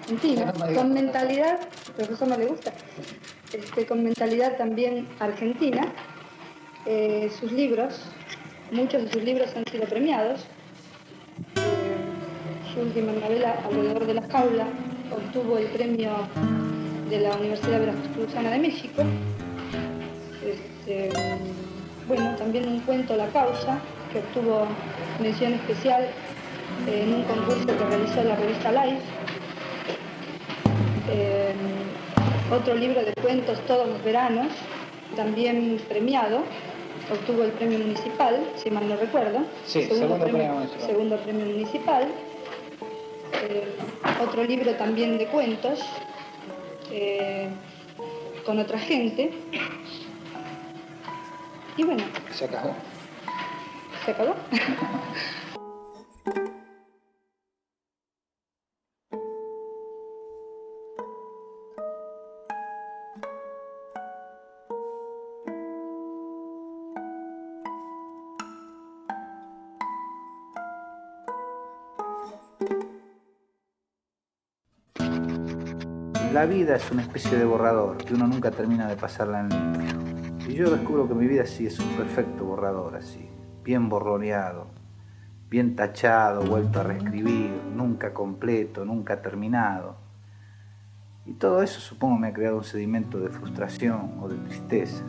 argentina, con mentalidad, al profesor no le gusta, con mentalidad también argentina. Sus libros, muchos de sus libros han sido premiados. Su última novela, Alrededor de la jaula, obtuvo el premio de la Universidad Veracruzana de México. Bueno, también un cuento, La causa, que obtuvo mención especial en un concurso que realizó la revista Life. Otro libro de cuentos, Todos los veranos, también premiado, obtuvo el premio municipal, si mal no recuerdo. Sí, segundo premio municipal. Otro libro también de cuentos, con otra gente. Y bueno. ¿Se acabó? ¿Se acabó? La vida es una especie de borrador que uno nunca termina de pasarla en limpio. Y yo descubro que mi vida sí es un perfecto borrador así, bien borroneado, bien tachado, vuelto a reescribir, nunca completo, nunca terminado. Y todo eso supongo me ha creado un sedimento de frustración o de tristeza.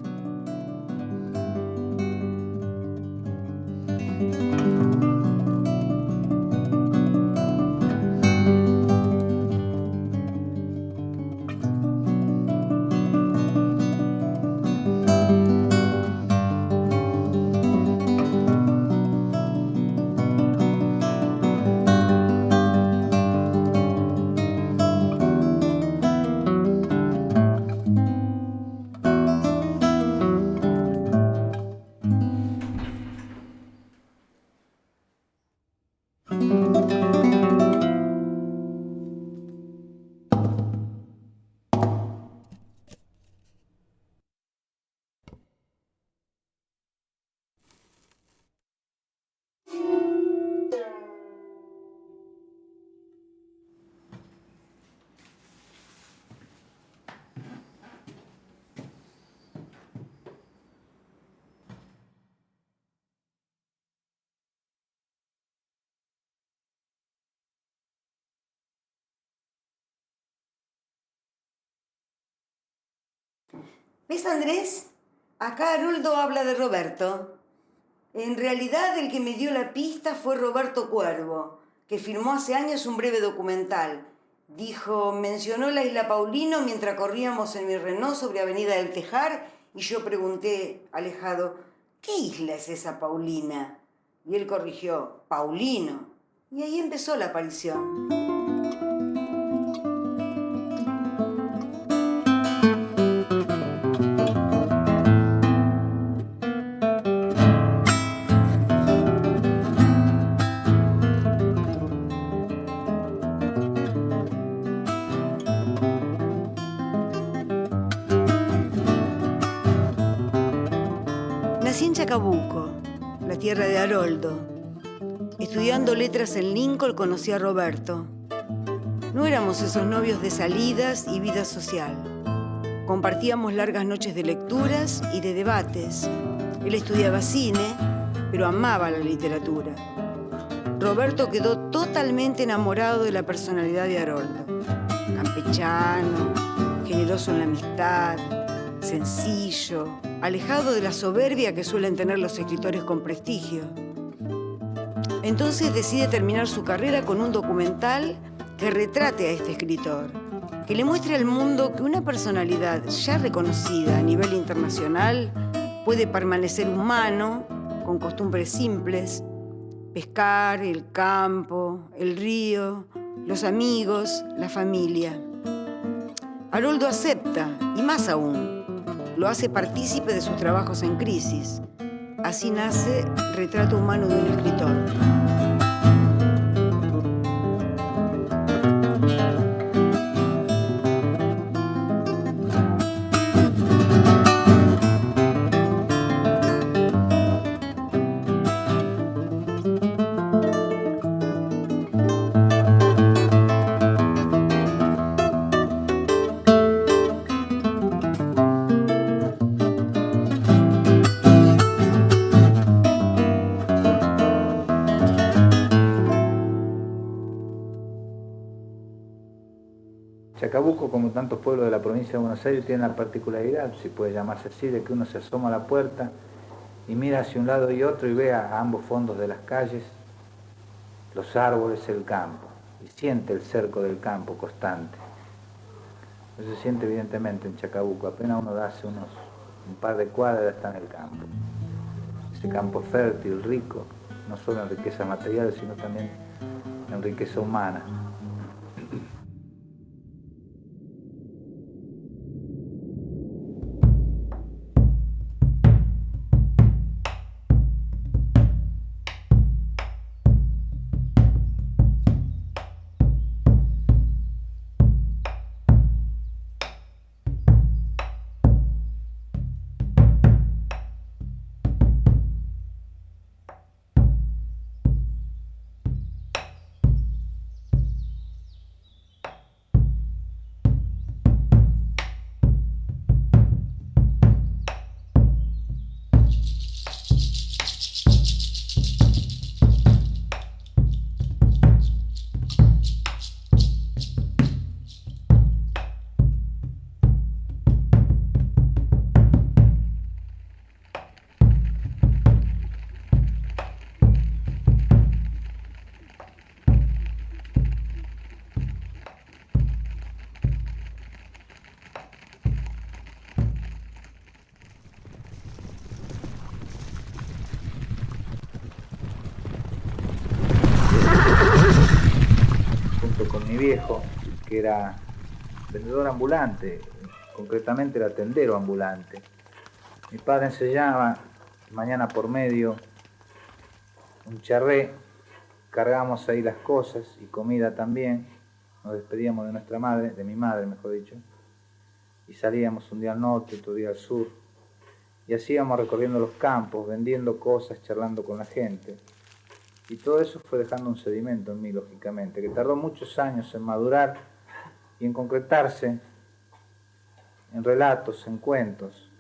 ¿Ves, Andrés? Acá Haroldo habla de Roberto. En realidad el que me dio la pista fue Roberto Cuervo, que filmó hace años un breve documental. Mencionó la isla Paulino mientras corríamos en mi Renault sobre Avenida del Tejar y yo pregunté, alejado, ¿qué isla es esa Paulina? Y él corrigió, Paulino. Y ahí empezó la aparición. Nací en Chacabuco, la tierra de Haroldo. Estudiando letras en Lincoln conocí a Roberto. No éramos esos novios de salidas y vida social. Compartíamos largas noches de lecturas y de debates. Él estudiaba cine, pero amaba la literatura. Roberto quedó totalmente enamorado de la personalidad de Haroldo. Campechano, generoso en la amistad, sencillo, alejado de la soberbia que suelen tener los escritores con prestigio. Entonces decide terminar su carrera con un documental que retrate a este escritor, que le muestre al mundo que una personalidad ya reconocida a nivel internacional puede permanecer humano, con costumbres simples, pescar, el campo, el río, los amigos, la familia. Haroldo acepta, y más aún, lo hace partícipe de sus trabajos en crisis. Así nace Retrato humano de un escritor. Chacabuco, como tantos pueblos de la provincia de Buenos Aires, tiene la particularidad, si puede llamarse así, de que uno se asoma a la puerta y mira hacia un lado y otro y ve a ambos fondos de las calles los árboles, el campo, y siente el cerco del campo constante. Eso se siente evidentemente en Chacabuco, apenas uno da hace un par de cuadras está en el campo. Ese campo fértil, rico, no solo en riqueza material, sino también en riqueza humana. Junto con mi viejo, que era vendedor ambulante, concretamente era tendero ambulante. Mi padre enseñaba mañana por medio un charré, cargamos ahí las cosas y comida también, nos despedíamos de nuestra madre, de mi madre mejor dicho, y salíamos un día al norte, otro día al sur, y así íbamos recorriendo los campos, vendiendo cosas, charlando con la gente. Y todo eso fue dejando un sedimento en mí, lógicamente, que tardó muchos años en madurar y en concretarse en relatos, en cuentos.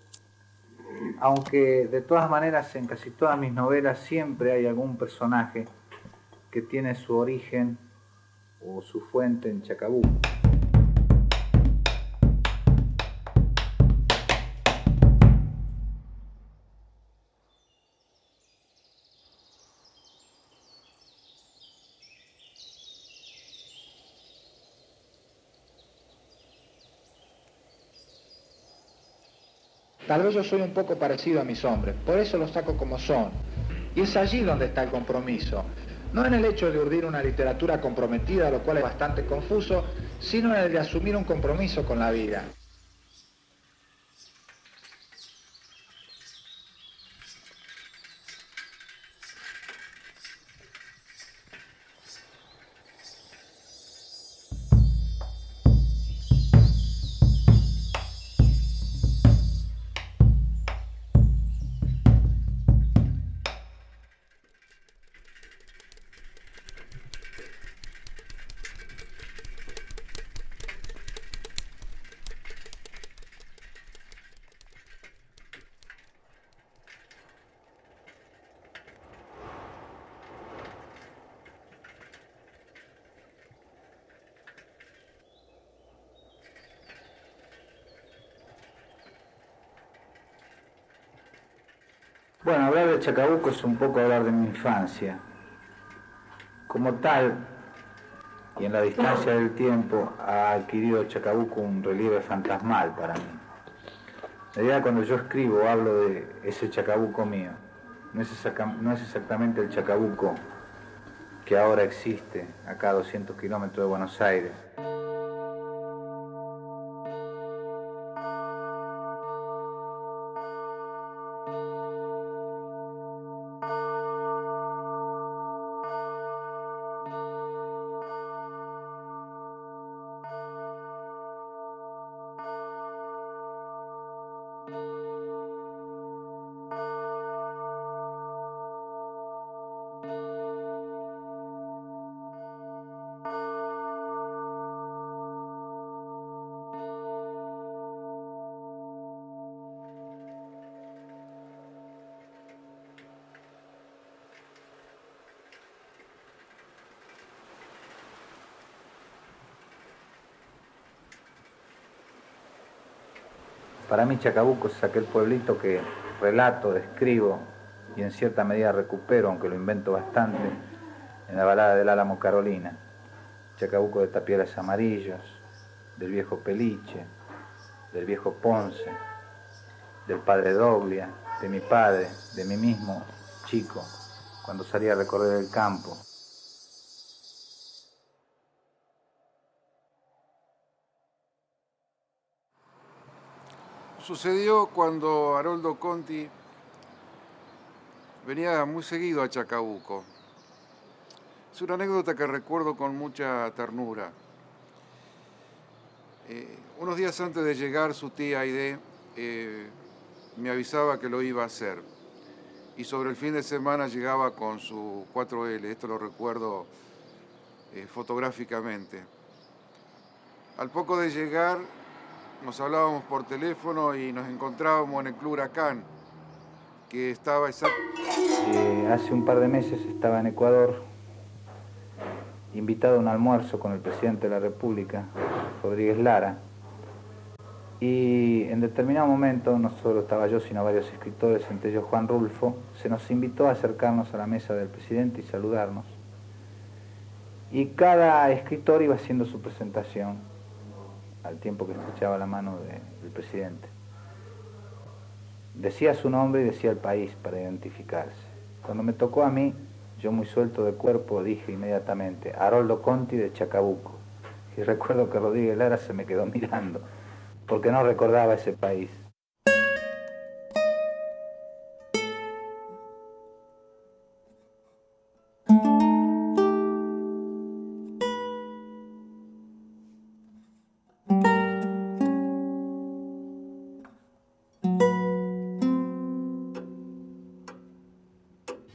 Aunque de todas maneras en casi todas mis novelas siempre hay algún personaje que tiene su origen o su fuente en Chacabuco. Tal vez yo soy un poco parecido a mis hombres, por eso los saco como son. Y es allí donde está el compromiso. No en el hecho de urdir una literatura comprometida, lo cual es bastante confuso, sino en el de asumir un compromiso con la vida. Bueno, hablar de Chacabuco es un poco hablar de mi infancia. Como tal, y en la distancia del tiempo, ha adquirido Chacabuco un relieve fantasmal para mí. En realidad, cuando yo escribo, hablo de ese Chacabuco mío. No es exactamente el Chacabuco que ahora existe, acá a 200 kilómetros de Buenos Aires. Para mí Chacabuco es aquel pueblito que relato, describo y en cierta medida recupero, aunque lo invento bastante, en la balada del Álamo Carolina. Chacabuco de Tapieles Amarillos, del viejo Peliche, del viejo Ponce, del padre Doglia, de mi padre, de mí mismo, chico, cuando salía a recorrer el campo. Sucedió cuando Haroldo Conti venía muy seguido a Chacabuco. Es una anécdota que recuerdo con mucha ternura. Unos días antes de llegar, su tía Aide me avisaba que lo iba a hacer. Y sobre el fin de semana llegaba con su 4L, esto lo recuerdo fotográficamente. Al poco de llegar, nos hablábamos por teléfono y nos encontrábamos en el Club Huracán, que estaba hace un par de meses estaba en Ecuador, invitado a un almuerzo con el presidente de la República, Rodríguez Lara, y en determinado momento, no solo estaba yo, sino varios escritores, entre ellos Juan Rulfo, se nos invitó a acercarnos a la mesa del presidente y saludarnos, y cada escritor iba haciendo su presentación al tiempo que estrechaba la mano del presidente. Decía su nombre y decía el país para identificarse. Cuando me tocó a mí, yo muy suelto de cuerpo dije inmediatamente, Haroldo Conti de Chacabuco. Y recuerdo que Rodríguez Lara se me quedó mirando, porque no recordaba ese país.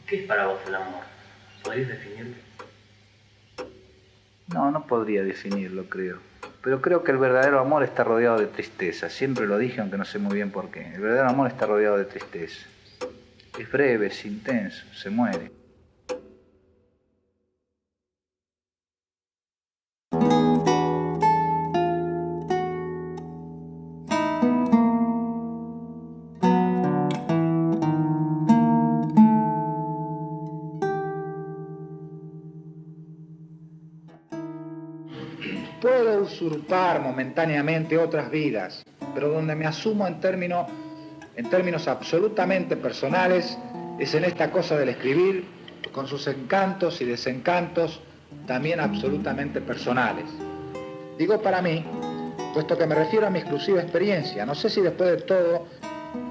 ¿Qué es para vos el amor? ¿Podrías definirlo? No podría definirlo, creo. Pero creo que el verdadero amor está rodeado de tristeza. Siempre lo dije, aunque no sé muy bien por qué. El verdadero amor está rodeado de tristeza. Es breve, es intenso, se muere. Puedo usurpar momentáneamente otras vidas, pero donde me asumo en términos absolutamente personales es en esta cosa del escribir, con sus encantos y desencantos también absolutamente personales. Digo para mí, puesto que me refiero a mi exclusiva experiencia. No sé si después de todo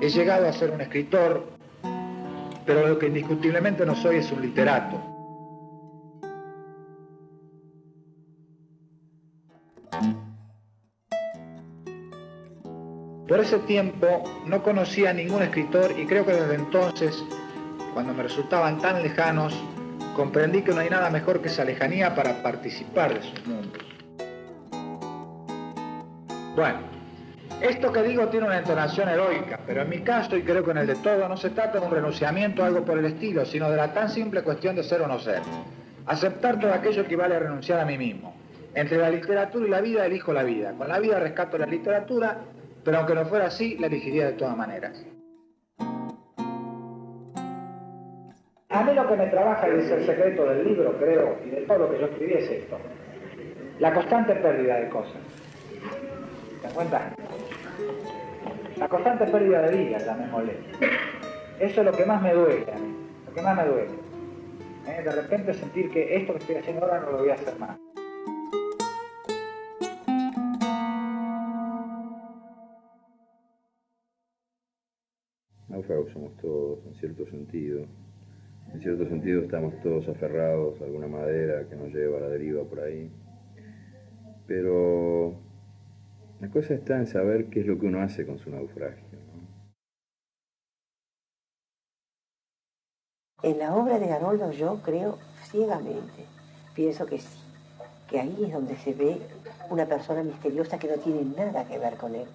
he llegado a ser un escritor, pero lo que indiscutiblemente no soy es un literato. Por ese tiempo no conocía a ningún escritor y creo que desde entonces, cuando me resultaban tan lejanos, comprendí que no hay nada mejor que esa lejanía para participar de sus mundos. Bueno, esto que digo tiene una entonación heroica, pero en mi caso, y creo que en el de todos, no se trata de un renunciamiento o algo por el estilo, sino de la tan simple cuestión de ser o no ser. Aceptar todo aquello equivale a renunciar a mí mismo. Entre la literatura y la vida elijo la vida. Con la vida rescato la literatura, pero aunque no fuera así, la elegiría de todas maneras. A mí lo que me trabaja y es el secreto del libro, creo, y de todo lo que yo escribí es esto. La constante pérdida de cosas. ¿Te das cuenta? La constante pérdida de vida, llamémosle. Eso es lo que más me duele a mí, lo que más me duele. De repente sentir que esto que estoy haciendo ahora no lo voy a hacer más. Náufragos somos todos, en cierto sentido. En cierto sentido estamos todos aferrados a alguna madera que nos lleva a la deriva por ahí. Pero la cosa está en saber qué es lo que uno hace con su naufragio, ¿no? En la obra de Haroldo yo creo ciegamente, pienso que sí, que ahí es donde se ve una persona misteriosa que no tiene nada que ver con él.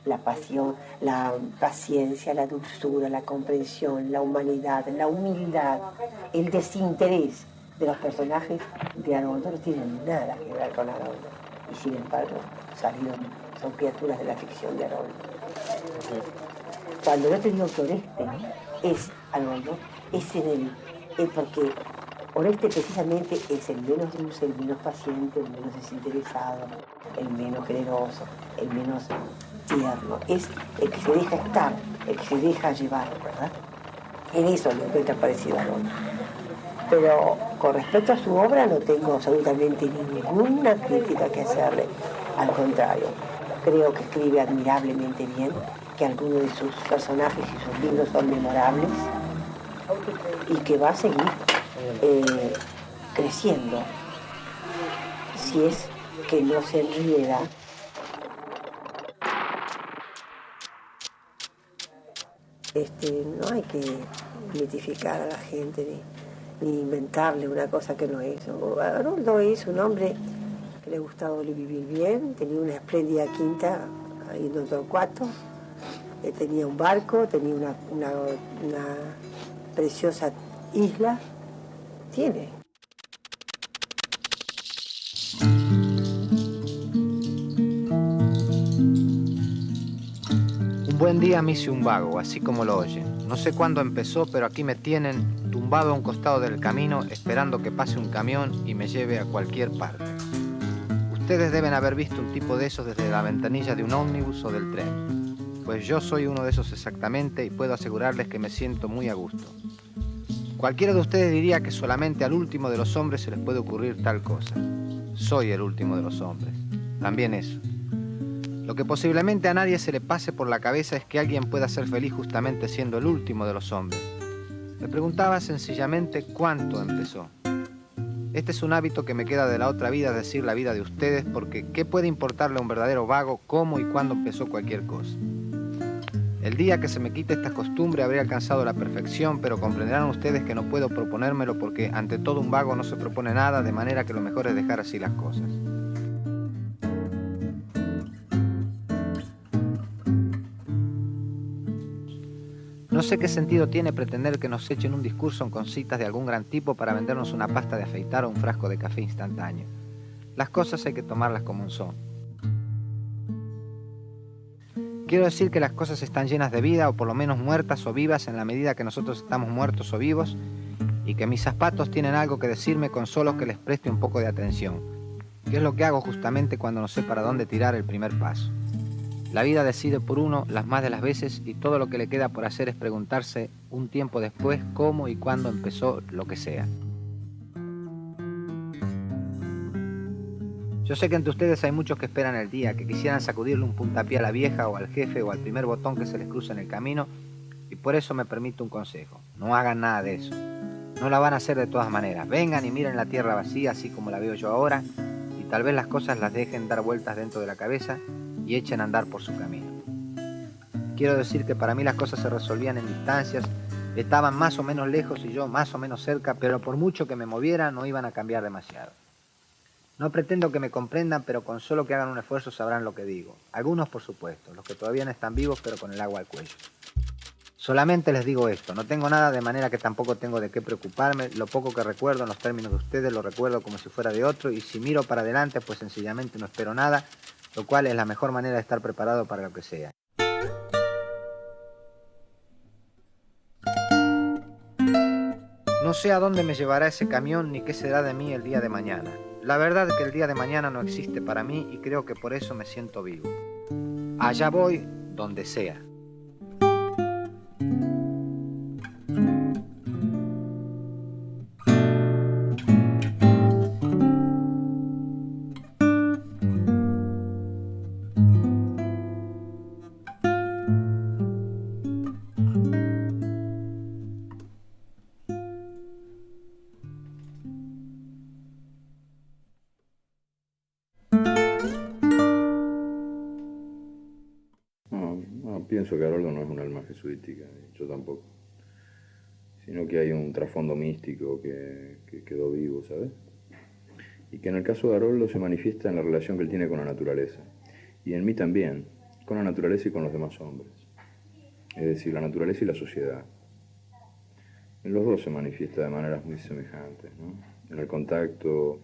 La pasión, la paciencia, la dulzura, la comprensión, la humanidad, la humildad, el desinterés de los personajes de Haroldo no tienen nada que ver con Haroldo. y sin embargo son criaturas de la ficción de Haroldo. Cuando yo te digo que Oreste es Haroldo, es en él, porque Oreste precisamente es el menos dulce, el menos paciente, el menos desinteresado, el menos generoso, el menos tierno. Es el que se deja estar, el que se deja llevar, ¿verdad? En eso lo encuentra parecido a Haroldo. Pero con respecto a su obra no tengo absolutamente ninguna crítica que hacerle. Al contrario, creo que escribe admirablemente bien, que algunos de sus personajes y sus libros son memorables y que va a seguir creciendo si es que no se enrieda no hay que mitificar a la gente ni inventarle una cosa que no es. Haroldo es un hombre que le gustaba vivir bien, tenía una espléndida quinta ahí en Torcuato, tenía un barco, tenía una preciosa isla. Tiene. Un buen día me hice un vago, así como lo oyen. No sé cuándo empezó, pero aquí me tienen tumbado a un costado del camino esperando que pase un camión y me lleve a cualquier parte. Ustedes deben haber visto un tipo de esos desde la ventanilla de un ómnibus o del tren. Pues yo soy uno de esos exactamente y puedo asegurarles que me siento muy a gusto. Cualquiera de ustedes diría que solamente al último de los hombres se les puede ocurrir tal cosa. Soy el último de los hombres. También eso. Lo que posiblemente a nadie se le pase por la cabeza es que alguien pueda ser feliz justamente siendo el último de los hombres. Me preguntaba sencillamente cuánto empezó. Este es un hábito que me queda de la otra vida, es decir, la vida de ustedes, porque ¿qué puede importarle a un verdadero vago cómo y cuándo empezó cualquier cosa? El día que se me quite esta costumbre habré alcanzado la perfección, pero comprenderán ustedes que no puedo proponérmelo porque ante todo un vago no se propone nada, de manera que lo mejor es dejar así las cosas. No sé qué sentido tiene pretender que nos echen un discurso con citas de algún gran tipo para vendernos una pasta de afeitar o un frasco de café instantáneo. Las cosas hay que tomarlas como son. Quiero decir que las cosas están llenas de vida, o por lo menos muertas o vivas en la medida que nosotros estamos muertos o vivos, y que mis zapatos tienen algo que decirme con solo que les preste un poco de atención, que es lo que hago justamente cuando no sé para dónde tirar el primer paso. La vida decide por uno las más de las veces y todo lo que le queda por hacer es preguntarse un tiempo después cómo y cuándo empezó lo que sea. Yo sé que entre ustedes hay muchos que esperan el día, que quisieran sacudirle un puntapié a la vieja o al jefe o al primer botón que se les cruza en el camino, y por eso me permito un consejo. No hagan nada de eso. No la van a hacer de todas maneras. Vengan y miren la tierra vacía así como la veo yo ahora, y tal vez las cosas las dejen dar vueltas dentro de la cabeza y echen a andar por su camino. Quiero decir que para mí las cosas se resolvían en distancias, estaban más o menos lejos y yo más o menos cerca, pero por mucho que me moviera no iban a cambiar demasiado. No pretendo que me comprendan, pero con solo que hagan un esfuerzo sabrán lo que digo. Algunos, por supuesto, los que todavía no están vivos, pero con el agua al cuello. Solamente les digo esto, no tengo nada, de manera que tampoco tengo de qué preocuparme. Lo poco que recuerdo en los términos de ustedes lo recuerdo como si fuera de otro, y si miro para adelante, pues sencillamente no espero nada, lo cual es la mejor manera de estar preparado para lo que sea. No sé a dónde me llevará ese camión ni qué será de mí el día de mañana. La verdad es que el día de mañana no existe para mí y creo que por eso me siento vivo. Allá voy, donde sea. Pienso que Haroldo no es un alma jesuítica, yo tampoco, sino que hay un trasfondo místico que quedó vivo, ¿sabes? Y que en el caso de Haroldo se manifiesta en la relación que él tiene con la naturaleza, y en mí también, con la naturaleza y con los demás hombres, es decir, la naturaleza y la sociedad. En los dos se manifiesta de maneras muy semejantes, ¿no? En el contacto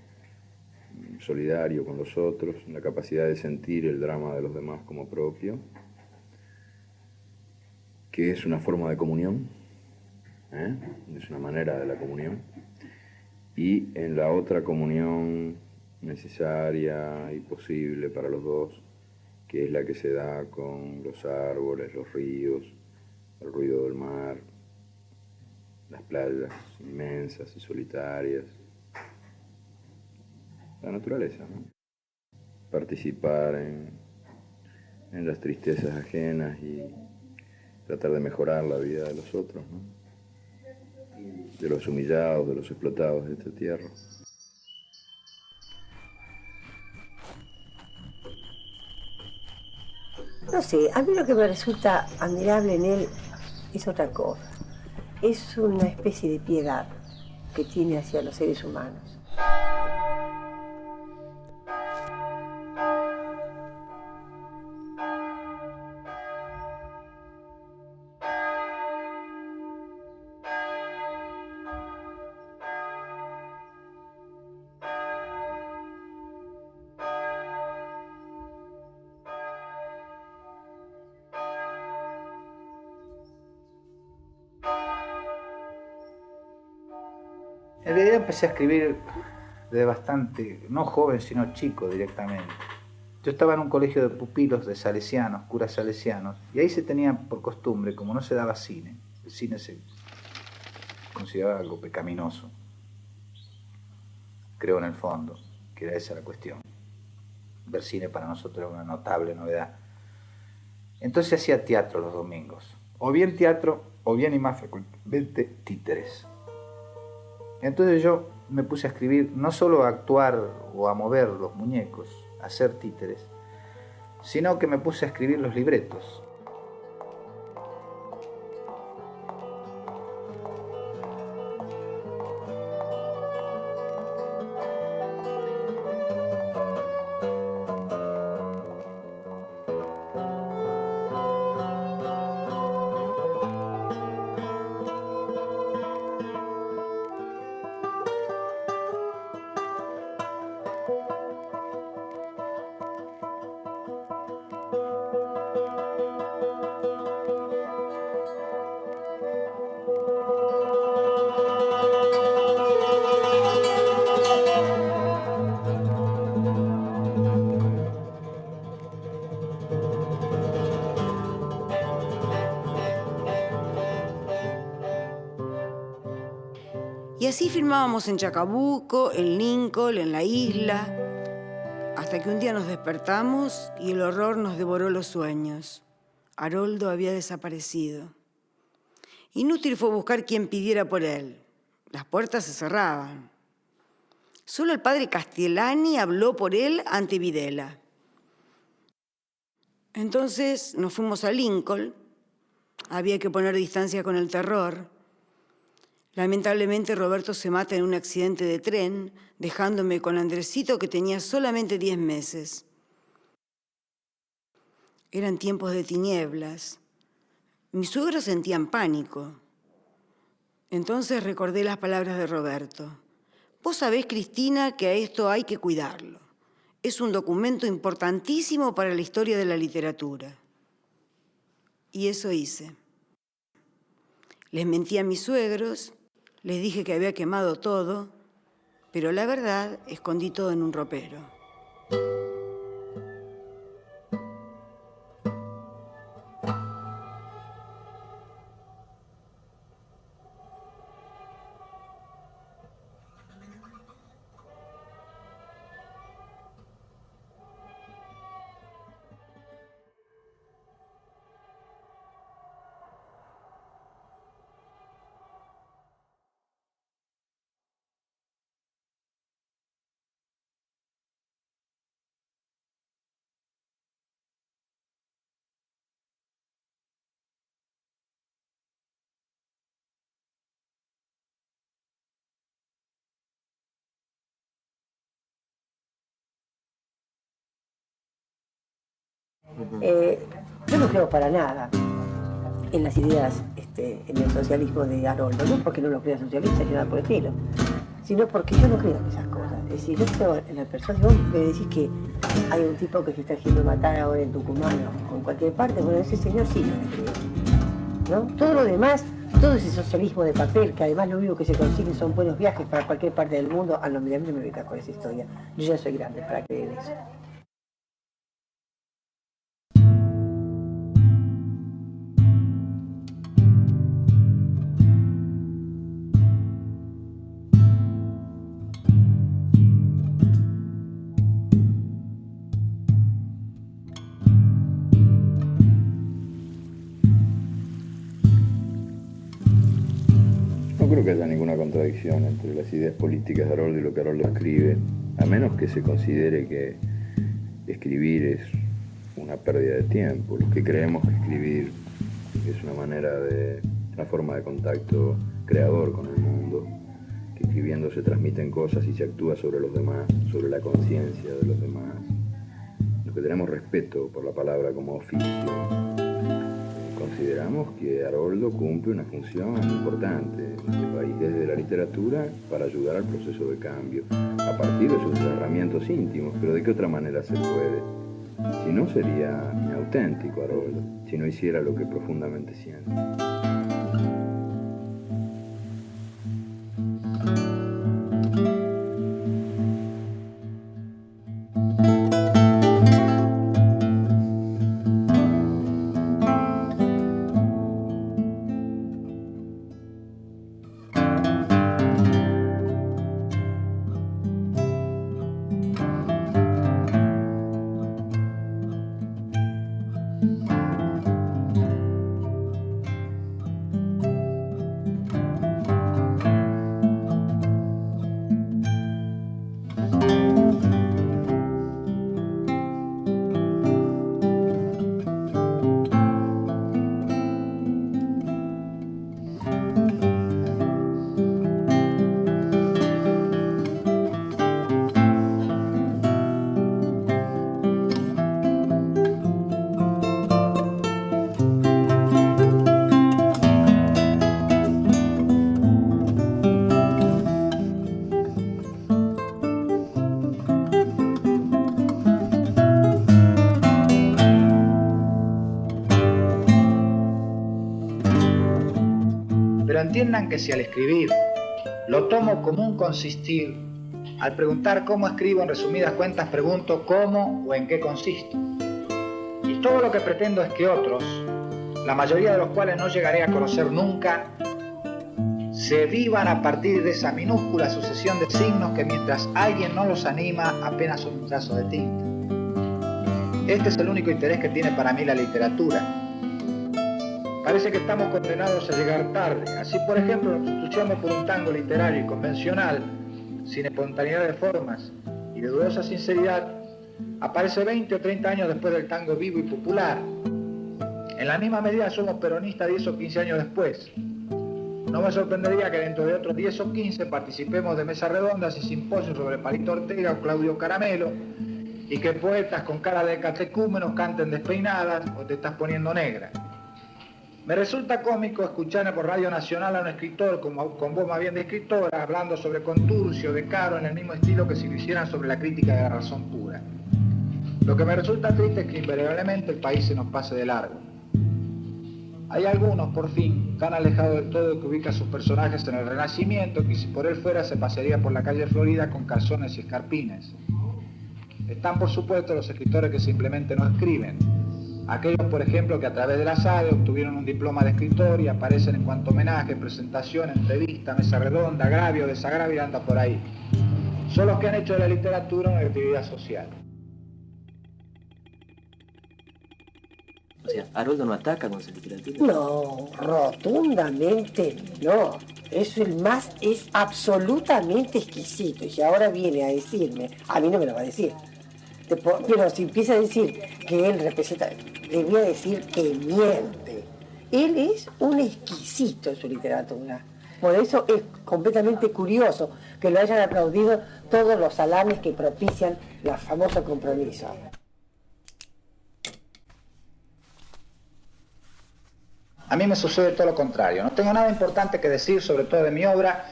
solidario con los otros, la capacidad de sentir el drama de los demás como propio, que es una forma de comunión, es una manera de la comunión, y en la otra comunión necesaria y posible para los dos, que es la que se da con los árboles, los ríos, el ruido del mar, las playas inmensas y solitarias, la naturaleza, ¿no? Participar en las tristezas ajenas y tratar de mejorar la vida de los otros, ¿no? De los humillados, de los explotados de esta tierra. No sé, a mí lo que me resulta admirable en él es otra cosa. Es una especie de piedad que tiene hacia los seres humanos. En realidad empecé a escribir de bastante, no joven, sino chico directamente. Yo estaba en un colegio de pupilos de salesianos, curas salesianos, y ahí se tenía por costumbre, como no se daba cine, el cine se consideraba algo pecaminoso, creo en el fondo, que era esa la cuestión. Ver cine para nosotros era una notable novedad. Entonces hacía teatro los domingos, o bien teatro, o bien y más frecuentemente títeres. Entonces yo me puse a escribir, no solo a actuar o a mover los muñecos, a hacer títeres, sino que me puse a escribir los libretos. Y así filmábamos en Chacabuco, en Lincoln, en la isla, hasta que un día nos despertamos y el horror nos devoró los sueños. Haroldo había desaparecido. Inútil fue buscar quien pidiera por él. Las puertas se cerraban. Solo el padre Castellani habló por él ante Videla. Entonces nos fuimos a Lincoln. Había que poner distancia con el terror. Lamentablemente Roberto se mata en un accidente de tren, dejándome con Andresito, que tenía solamente 10 meses. Eran tiempos de tinieblas. Mis suegros sentían pánico. Entonces recordé las palabras de Roberto. Vos sabés, Cristina, que a esto hay que cuidarlo. Es un documento importantísimo para la historia de la literatura. Y eso hice. Les mentí a mis suegros. Les dije que había quemado todo, pero la verdad, escondí todo en un ropero. Yo no creo para nada en las ideas, en el socialismo de Haroldo, no porque no lo crea socialista ni nada por el estilo, sino porque yo no creo en esas cosas. Es decir, yo creo en la persona. Si vos me decís que hay un tipo que se está haciendo matar ahora en Tucumán o en cualquier parte, bueno, ese señor sí yo le creo, ¿no? Todo lo demás, todo ese socialismo de papel, que además lo único que se consigue son buenos viajes para cualquier parte del mundo, a lo mejor no me metas con esa historia. Yo ya soy grande para creer eso. No creo que haya ninguna contradicción entre las ideas políticas de Haroldo y lo que Haroldo escribe, a menos que se considere que escribir es una pérdida de tiempo. Los que creemos que escribir es una forma de contacto creador con el mundo, que escribiendo se transmiten cosas y se actúa sobre los demás, sobre la conciencia de los demás. Los que tenemos respeto por la palabra como oficio, consideramos que Haroldo cumple una función importante en este país desde la literatura para ayudar al proceso de cambio, a partir de sus desgarramientos íntimos, pero ¿de qué otra manera se puede? Si no, sería inauténtico Haroldo, si no hiciera lo que profundamente siente. Pero entiendan que si al escribir lo tomo como un consistir, al preguntar cómo escribo, en resumidas cuentas pregunto cómo o en qué consisto. Y todo lo que pretendo es que otros, la mayoría de los cuales no llegaré a conocer nunca, se vivan a partir de esa minúscula sucesión de signos que mientras alguien no los anima apenas son un trazo de tinta. Este es el único interés que tiene para mí la literatura. Parece que estamos condenados a llegar tarde. Así, por ejemplo, nos sustituyamos por un tango literario y convencional, sin espontaneidad de formas y de dudosa sinceridad, aparece 20 o 30 años después del tango vivo y popular. En la misma medida somos peronistas 10 o 15 años después. No me sorprendería que dentro de otros 10 o 15 participemos de mesas redondas y simposios sobre Palito Ortega o Claudio Caramelo, y que poetas con cara de catecúmenos canten despeinadas o te estás poniendo negra. Me resulta cómico escuchar por Radio Nacional a un escritor con voz más bien de escritora hablando sobre Conturcio, de Caro, en el mismo estilo que si lo hicieran sobre la crítica de la razón pura. Lo que me resulta triste es que invariablemente el país se nos pase de largo. Hay algunos, por fin, tan alejados del todo que ubican sus personajes en el Renacimiento que si por él fuera se pasearía por la calle Florida con calzones y escarpines. Están, por supuesto, los escritores que simplemente no escriben. Aquellos, por ejemplo, que a través de la SADE obtuvieron un diploma de escritor y aparecen en cuanto homenaje, presentación, entrevista, mesa redonda, agravio, desagravio y anda por ahí. Son los que han hecho de la literatura una actividad social. O sea, ¿Haroldo no ataca con su literatura? No, rotundamente no. Eso es absolutamente exquisito. Y si ahora viene a decirme, a mí no me lo va a decir. Pero si empieza a decir que él representa, le voy a decir que miente. Él es un exquisito en su literatura. Por eso es completamente curioso que lo hayan aplaudido todos los alames que propician el famoso Compromiso. A mí me sucede todo lo contrario. No tengo nada importante que decir, sobre todo de mi obra,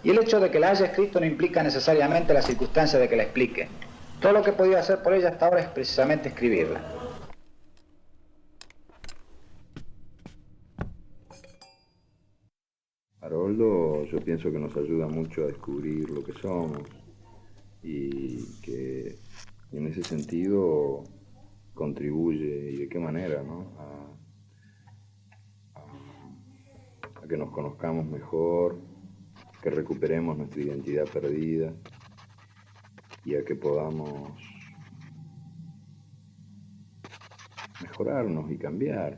Y el hecho de que la haya escrito no implica necesariamente la circunstancia de que la explique. Todo lo que he podido hacer por ella hasta ahora es precisamente escribirla. Haroldo, yo pienso que nos ayuda mucho a descubrir lo que somos y que en ese sentido contribuye, y de qué manera, ¿no? a que nos conozcamos mejor, que recuperemos nuestra identidad perdida y a que podamos mejorarnos y cambiar.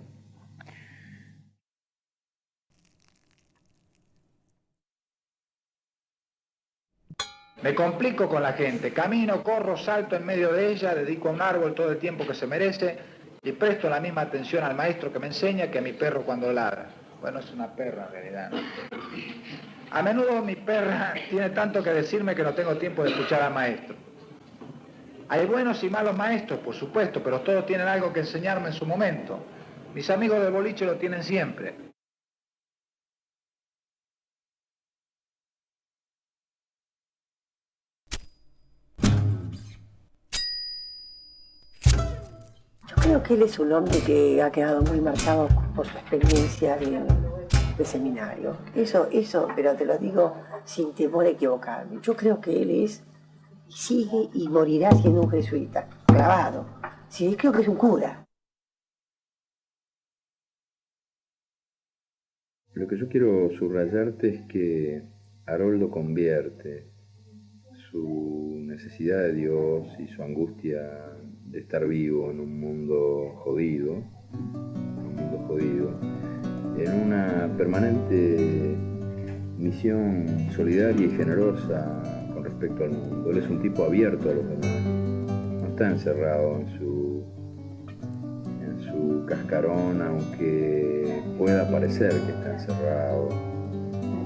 Me complico con la gente, camino, corro, salto en medio de ella, dedico a un árbol todo el tiempo que se merece y presto la misma atención al maestro que me enseña que a mi perro cuando ladra. Bueno, es una perra en realidad, ¿no? A menudo mi perra tiene tanto que decirme que no tengo tiempo de escuchar al maestro. Hay buenos y malos maestros, por supuesto, pero todos tienen algo que enseñarme en su momento. Mis amigos del boliche lo tienen siempre. Yo creo que él es un hombre que ha quedado muy marcado por su experiencia de seminario. Eso, pero te lo digo sin temor a equivocarme. Yo creo que él sigue y morirá siendo un jesuita, clavado. Sí, creo que es un cura. Lo que yo quiero subrayarte es que Haroldo convierte su necesidad de Dios y su angustia de estar vivo en un mundo jodido, en una permanente misión solidaria y generosa con respecto al mundo. Él es un tipo abierto a los demás, no está encerrado en su cascarón, aunque pueda parecer que está encerrado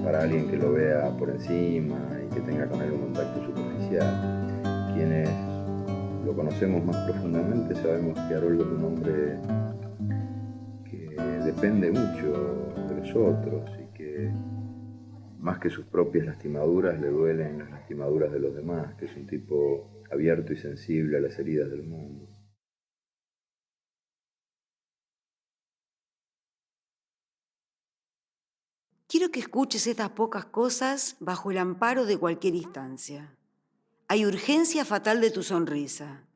para alguien que lo vea por encima y que tenga con él un contacto superficial. Quienes lo conocemos más profundamente sabemos que Haroldo es un hombre que depende mucho de los otros y que más que sus propias lastimaduras le duelen las lastimaduras de los demás, que es un tipo abierto y sensible a las heridas del mundo. Quiero que escuches estas pocas cosas bajo el amparo de cualquier instancia. Hay urgencia fatal de tu sonrisa.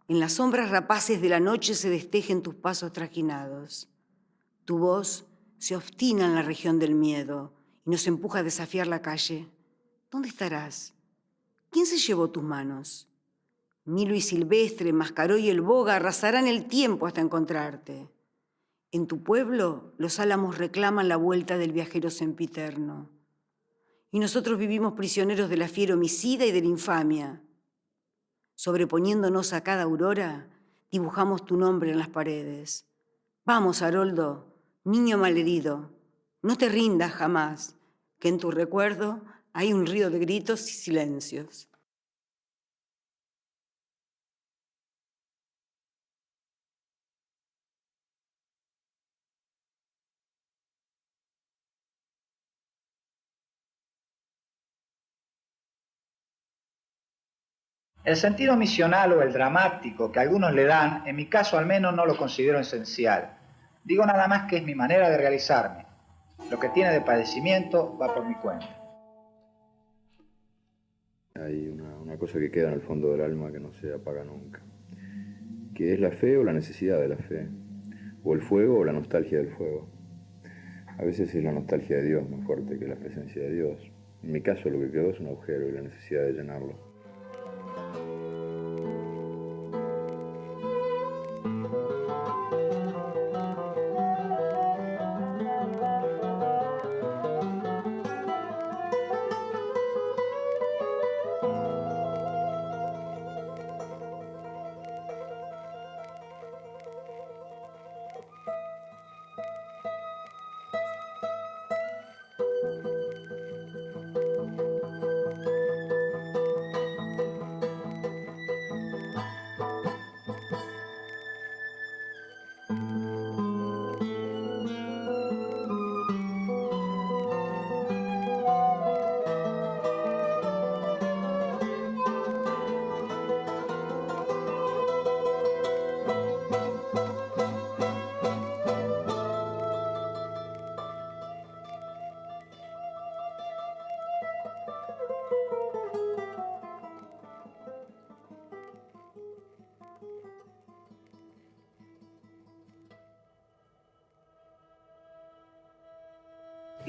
En las sombras rapaces de la noche se destejen tus pasos trajinados. Tu voz se obstina en la región del miedo y nos empuja a desafiar la calle. ¿Dónde estarás? ¿Quién se llevó tus manos? Milo y Silvestre, Mascaró y el Boga arrasarán el tiempo hasta encontrarte. En tu pueblo, los álamos reclaman la vuelta del viajero sempiterno. Y nosotros vivimos prisioneros de la fiera homicida y de la infamia. Sobreponiéndonos a cada aurora, dibujamos tu nombre en las paredes. Vamos, Haroldo, niño malherido, no te rindas jamás, que en tu recuerdo hay un río de gritos y silencios. El sentido misional o el dramático que algunos le dan, en mi caso al menos no lo considero esencial. Digo nada más que es mi manera de realizarme. Lo que tiene de padecimiento va por mi cuenta. Hay una cosa que queda en el fondo del alma que no se apaga nunca, que es la fe o la necesidad de la fe, o el fuego o la nostalgia del fuego. A veces es la nostalgia de Dios más fuerte que la presencia de Dios. En mi caso lo que quedó es un agujero y la necesidad de llenarlo.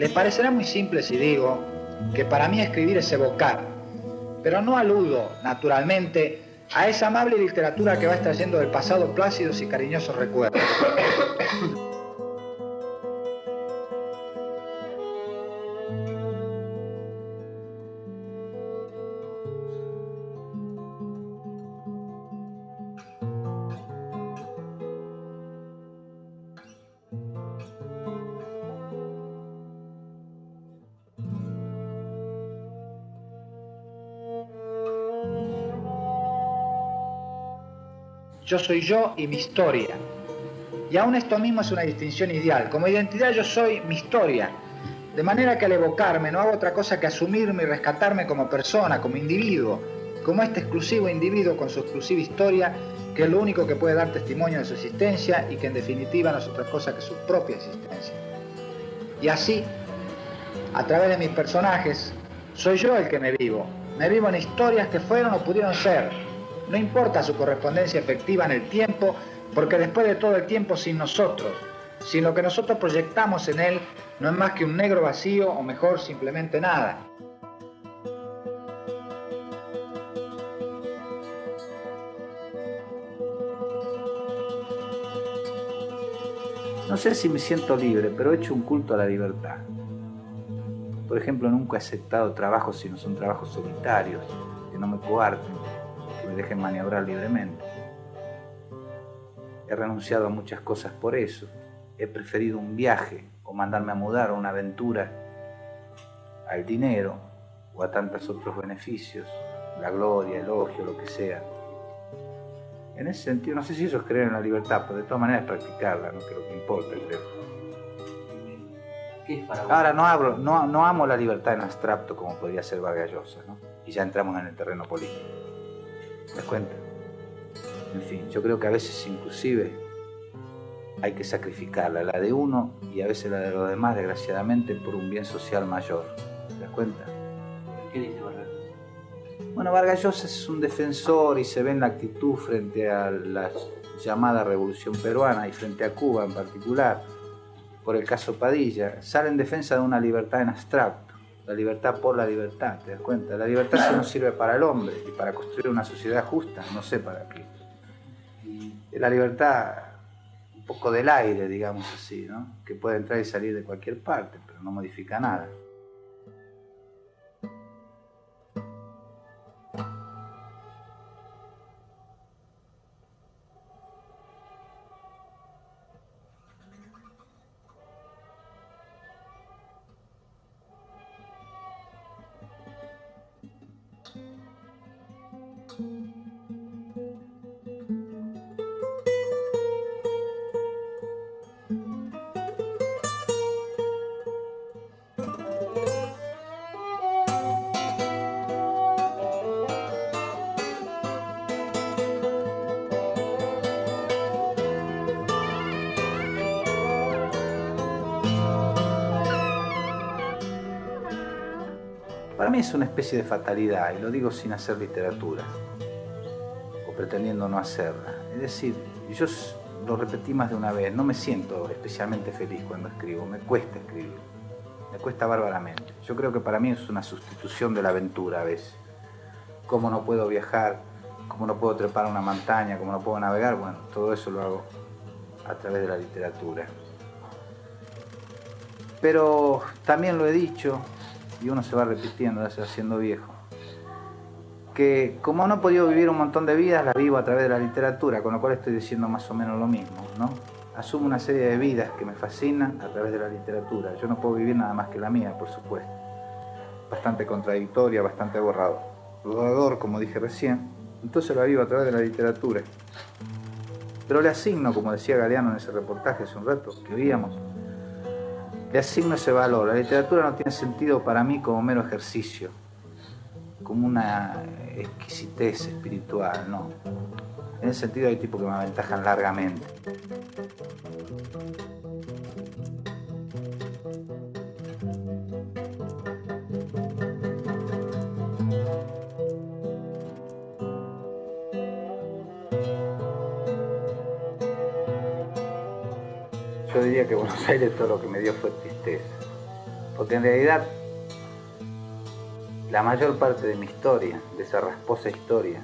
Les parecerá muy simple si digo que para mí escribir es evocar, pero no aludo, naturalmente, a esa amable literatura que va extrayendo del pasado plácidos y cariñosos recuerdos. Yo soy yo y mi historia. Y aún esto mismo es una distinción ideal. Como identidad yo soy mi historia. De manera que al evocarme no hago otra cosa que asumirme y rescatarme como persona, como individuo, como este exclusivo individuo con su exclusiva historia, que es lo único que puede dar testimonio de su existencia y que en definitiva no es otra cosa que su propia existencia. Y así, a través de mis personajes, soy yo el que me vivo. Me vivo en historias que fueron o pudieron ser. No importa su correspondencia efectiva en el tiempo, porque después de todo el tiempo sin nosotros, sin lo que nosotros proyectamos en él, no es más que un negro vacío, o mejor, simplemente nada. No sé si me siento libre, pero he hecho un culto a la libertad. Por ejemplo, nunca he aceptado trabajos si no son trabajos solitarios, que no me coarten, que me dejen maniobrar libremente. He renunciado a muchas cosas por eso. He preferido un viaje o mandarme a mudar o una aventura al dinero o a tantos otros beneficios, la gloria, el elogio, lo que sea. En ese sentido, no sé si eso es creer en la libertad, pero de todas maneras practicarla, ¿no? Que es lo que importa, creo. ¿Qué es para vos? Ahora, no amo la libertad en abstracto como podría ser Vargas Llosa, ¿no? Y ya entramos en el terreno político. ¿Te das cuenta? En fin, yo creo que a veces inclusive hay que sacrificarla, la de uno y a veces la de los demás, desgraciadamente, por un bien social mayor. ¿Te das cuenta? ¿Qué dice Vargas? Bueno, Vargas Llosa es un defensor y se ve en la actitud frente a la llamada Revolución Peruana y frente a Cuba en particular, por el caso Padilla, sale en defensa de una libertad en abstracto, la libertad por la libertad, ¿te das cuenta? La libertad si no sirve para el hombre y para construir una sociedad justa, no sé para qué. La libertad un poco del aire, digamos así, ¿no? Que puede entrar y salir de cualquier parte, pero no modifica nada. Para mí es una especie de fatalidad, y lo digo sin hacer literatura, o pretendiendo no hacerla. Es decir, yo lo repetí más de una vez, no me siento especialmente feliz cuando escribo, me cuesta escribir, me cuesta bárbaramente. Yo creo que para mí es una sustitución de la aventura a veces. Cómo no puedo viajar, cómo no puedo trepar a una montaña, cómo no puedo navegar, bueno, todo eso lo hago a través de la literatura. Pero también lo he dicho, y uno se va repitiendo, ya se va haciendo viejo, que como no he podido vivir un montón de vidas, las vivo a través de la literatura, con lo cual estoy diciendo más o menos lo mismo, ¿no? Asumo una serie de vidas que me fascinan a través de la literatura. Yo no puedo vivir nada más que la mía, por supuesto. Bastante contradictoria, bastante borrador, como dije recién. Entonces la vivo a través de la literatura. Pero le asigno, como decía Galeano en ese reportaje hace un rato que oíamos, le asigno ese valor. La literatura no tiene sentido para mí como mero ejercicio, como una exquisitez espiritual, no. En ese sentido hay tipos que me aventajan largamente. Yo diría que Buenos Aires todo lo que me dio fue tristeza, Porque en realidad la mayor parte de mi historia, de esa rasposa historia,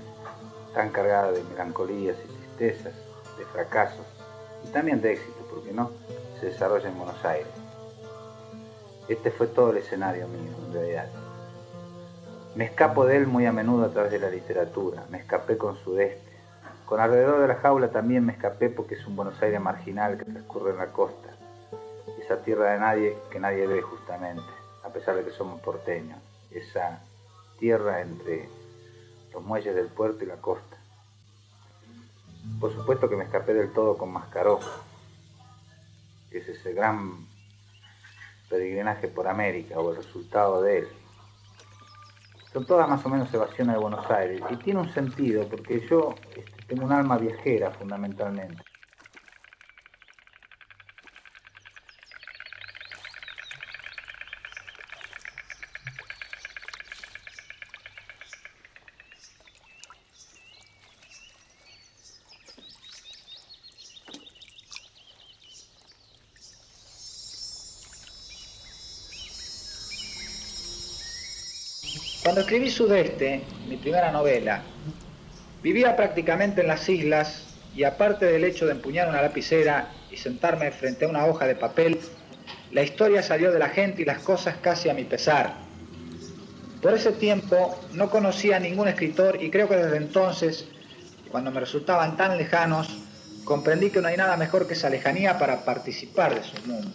tan cargada de melancolías y tristezas, de fracasos y también de éxitos, porque no, se desarrolla en Buenos Aires. Este fue todo el escenario mío, en realidad. Me escapo de él muy a menudo a través de la literatura, me escapé con Sudeste. Con Alrededor de la Jaula también me escapé porque es un Buenos Aires marginal que transcurre en la costa. Esa tierra de nadie que nadie ve justamente, a pesar de que somos porteños. Esa tierra entre los muelles del puerto y la costa. Por supuesto que me escapé del todo con Mascaró, que es ese gran peregrinaje por América, o el resultado de él. Son todas más o menos evasiones de Buenos Aires, y tiene un sentido, porque yo tengo un alma viajera fundamentalmente. Cuando escribí Sudeste, mi primera novela, vivía prácticamente en las islas y aparte del hecho de empuñar una lapicera y sentarme frente a una hoja de papel, la historia salió de la gente y las cosas casi a mi pesar. Por ese tiempo no conocía a ningún escritor y creo que desde entonces, cuando me resultaban tan lejanos, comprendí que no hay nada mejor que esa lejanía para participar de sus mundos.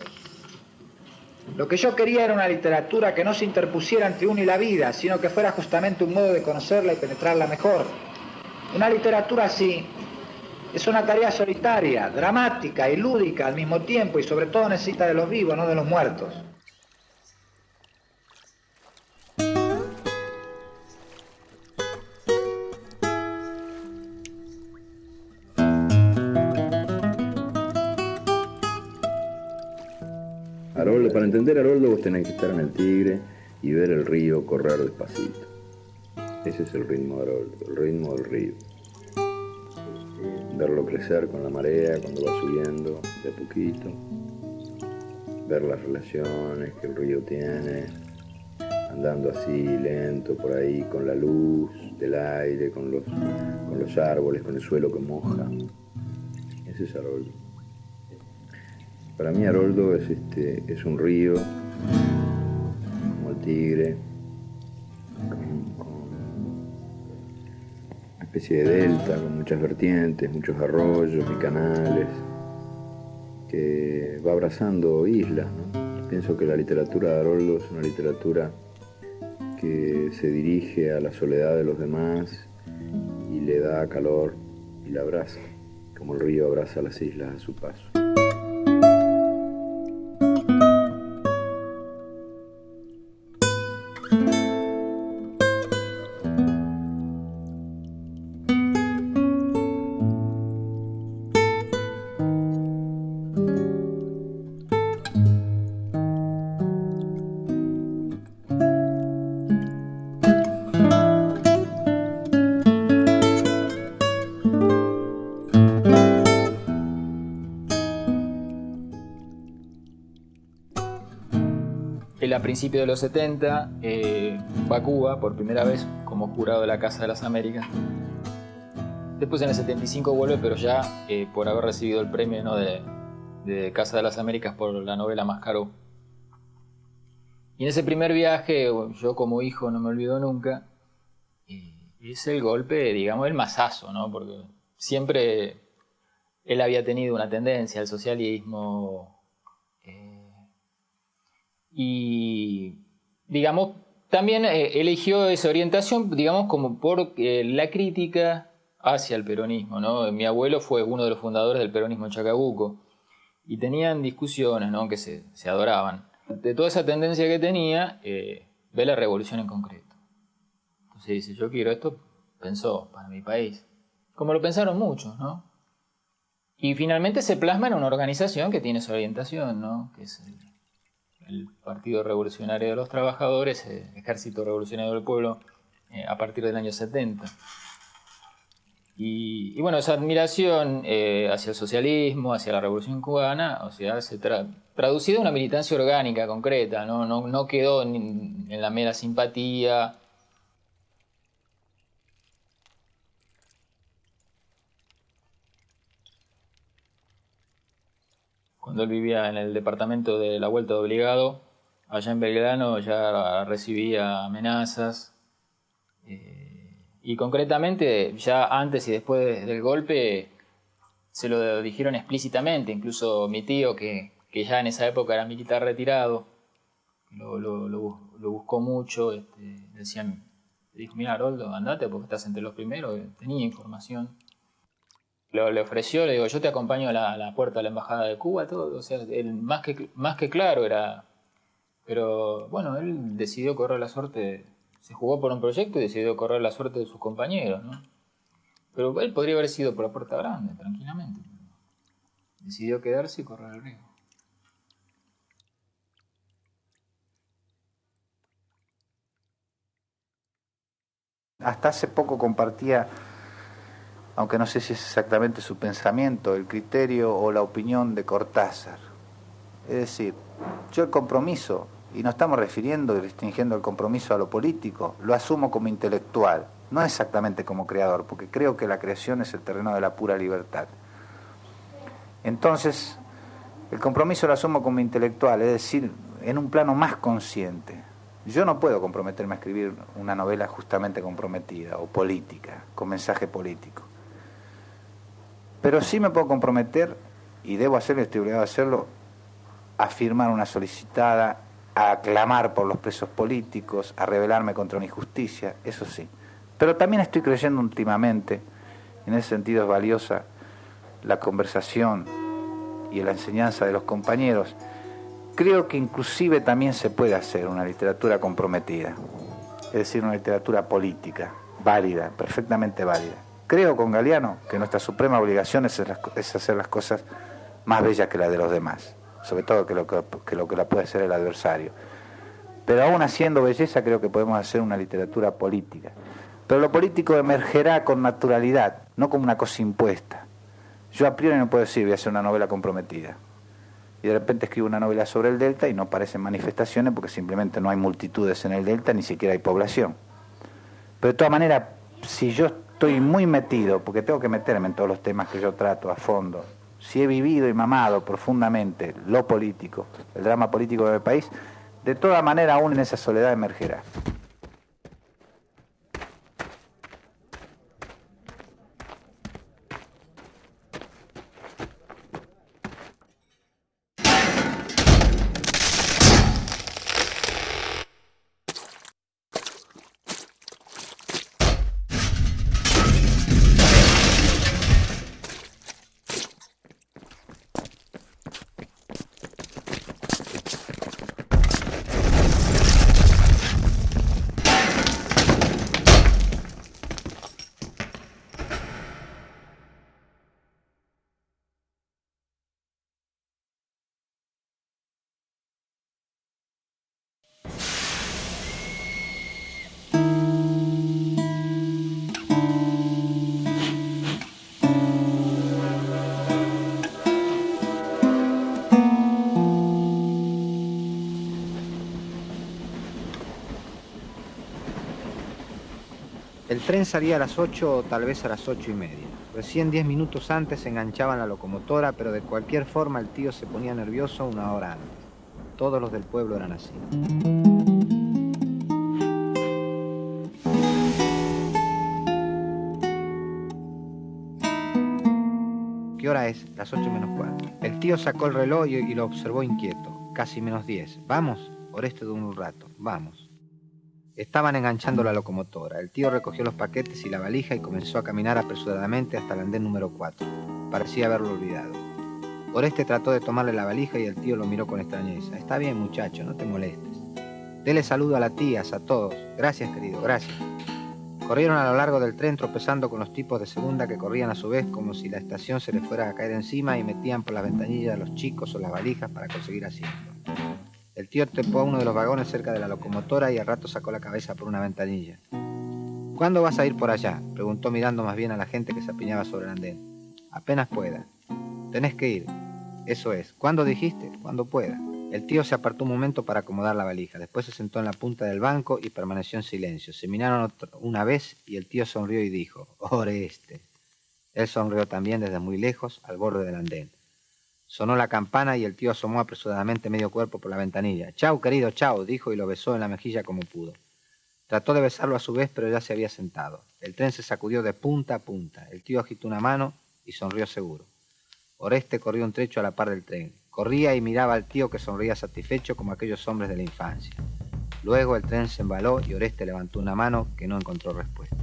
Lo que yo quería era una literatura que no se interpusiera entre uno y la vida, sino que fuera justamente un modo de conocerla y penetrarla mejor. Una literatura así es una tarea solitaria, dramática y lúdica al mismo tiempo, y sobre todo necesita de los vivos, no de los muertos. Haroldo, para entender a Haroldo vos tenés que estar en el Tigre y ver el río correr despacito. Ese es el ritmo de Haroldo, el ritmo del río. Verlo crecer con la marea cuando va subiendo de a poquito. Ver las relaciones que el río tiene, andando así lento por ahí con la luz del aire, con los árboles, con el suelo que moja. Ese es Haroldo. Para mí Haroldo es un río, como el Tigre, con una especie de delta, con muchas vertientes, muchos arroyos y canales, que va abrazando islas, ¿no? Pienso que la literatura de Haroldo es una literatura que se dirige a la soledad de los demás y le da calor y la abraza, como el río abraza las islas a su paso. Él a principios de los 70 va a Cuba por primera vez como jurado de la Casa de las Américas. Después en el 75 vuelve, pero ya por haber recibido el premio, ¿no?, de Casa de las Américas por la novela Mascaró. Y en ese primer viaje, yo como hijo no me olvido nunca, es el golpe, digamos, el mazazo, ¿no? Porque siempre él había tenido una tendencia al socialismo, y, digamos, también eligió esa orientación, digamos, como por la crítica hacia el peronismo, ¿no? Mi abuelo fue uno de los fundadores del peronismo en Chacabuco y tenían discusiones, ¿no?, que se adoraban. De toda esa tendencia que tenía, ve la revolución en concreto. Entonces dice, yo quiero esto, pensó, para mi país. Como lo pensaron muchos, ¿no? Y finalmente se plasma en una organización que tiene su orientación, ¿no?, que es el Partido Revolucionario de los Trabajadores, Ejército Revolucionario del Pueblo, a partir del año 70. Y bueno, esa admiración hacia el socialismo, hacia la Revolución Cubana, o sea, se traducido en una militancia orgánica, concreta, no quedó en la mera simpatía. Cuando él vivía en el departamento de la Vuelta de Obligado, allá en Belgrano, ya recibía amenazas. Y concretamente, ya antes y después del golpe, se lo dijeron explícitamente. Incluso mi tío, que ya en esa época era militar retirado, lo buscó mucho. Le dijo, mira, Haroldo, andate porque estás entre los primeros. Tenía información. Le ofreció, le digo, yo te acompaño a la puerta de la Embajada de Cuba, todo. O sea, él más que claro era. Pero bueno, él decidió correr la suerte. Se jugó por un proyecto y decidió correr la suerte de sus compañeros, ¿no? Pero él podría haber sido por la puerta grande, tranquilamente. Decidió quedarse y correr el riesgo. Hasta hace poco compartía, aunque no sé si es exactamente su pensamiento, el criterio o la opinión de Cortázar. Es decir, yo el compromiso, y nos estamos refiriendo y restringiendo el compromiso a lo político, lo asumo como intelectual, no exactamente como creador, porque creo que la creación es el terreno de la pura libertad. Entonces, el compromiso lo asumo como intelectual, es decir, en un plano más consciente. Yo no puedo comprometerme a escribir una novela justamente comprometida o política, con mensaje político. Pero sí me puedo comprometer, y debo hacerlo y estoy obligado a hacerlo, a firmar una solicitada, a clamar por los presos políticos, a rebelarme contra una injusticia, eso sí. Pero también estoy creyendo últimamente, en ese sentido es valiosa la conversación y la enseñanza de los compañeros. Creo que inclusive también se puede hacer una literatura comprometida, es decir, una literatura política, válida, perfectamente válida. Creo con Galeano que nuestra suprema obligación es hacer las cosas más bellas que las de los demás, sobre todo que lo que la puede hacer el adversario. Pero aún haciendo belleza creo que podemos hacer una literatura política. Pero lo político emergerá con naturalidad, no como una cosa impuesta. Yo a priori no puedo decir voy a hacer una novela comprometida. Y de repente escribo una novela sobre el Delta y no parecen manifestaciones porque simplemente no hay multitudes en el Delta, ni siquiera hay población. Pero de todas maneras, si yo estoy muy metido, porque tengo que meterme en todos los temas que yo trato a fondo, si he vivido y mamado profundamente lo político, el drama político de mi país, de toda manera aún en esa soledad emergerá. El tren salía a las 8 o tal vez a las 8:30. Recién 10 minutos antes se enganchaban la locomotora, pero de cualquier forma el tío se ponía nervioso una hora antes. Todos los del pueblo eran así. ¿Qué hora es? Las 8:45. El tío sacó el reloj y lo observó inquieto. Casi -10. ¿Vamos? Oreste de un rato. Vamos. Estaban enganchando la locomotora. El tío recogió los paquetes y la valija y comenzó a caminar apresuradamente hasta el andén número 4. Parecía haberlo olvidado. Oreste trató de tomarle la valija y el tío lo miró con extrañeza. Está bien, muchacho, no te molestes. Dele saludo a las tías, a todos. Gracias, querido, gracias. Corrieron a lo largo del tren tropezando con los tipos de segunda que corrían a su vez como si la estación se les fuera a caer encima y metían por las ventanillas a los chicos o las valijas para conseguir asiento. El tío trepó a uno de los vagones cerca de la locomotora y al rato sacó la cabeza por una ventanilla. ¿Cuándo vas a ir por allá?, preguntó mirando más bien a la gente que se apiñaba sobre el andén. Apenas pueda. Tenés que ir. Eso es. ¿Cuándo dijiste? Cuando pueda. El tío se apartó un momento para acomodar la valija. Después se sentó en la punta del banco y permaneció en silencio. Se miraron una vez y el tío sonrió y dijo: «Oreste». Él sonrió también desde muy lejos, al borde del andén. Sonó la campana y el tío asomó apresuradamente medio cuerpo por la ventanilla. «Chau, querido, chau», dijo y lo besó en la mejilla como pudo. Trató de besarlo a su vez, pero ya se había sentado. El tren se sacudió de punta a punta. El tío agitó una mano y sonrió seguro. Oreste corrió un trecho a la par del tren. Corría y miraba al tío, que sonreía satisfecho como aquellos hombres de la infancia. Luego el tren se embaló y Oreste levantó una mano que no encontró respuesta.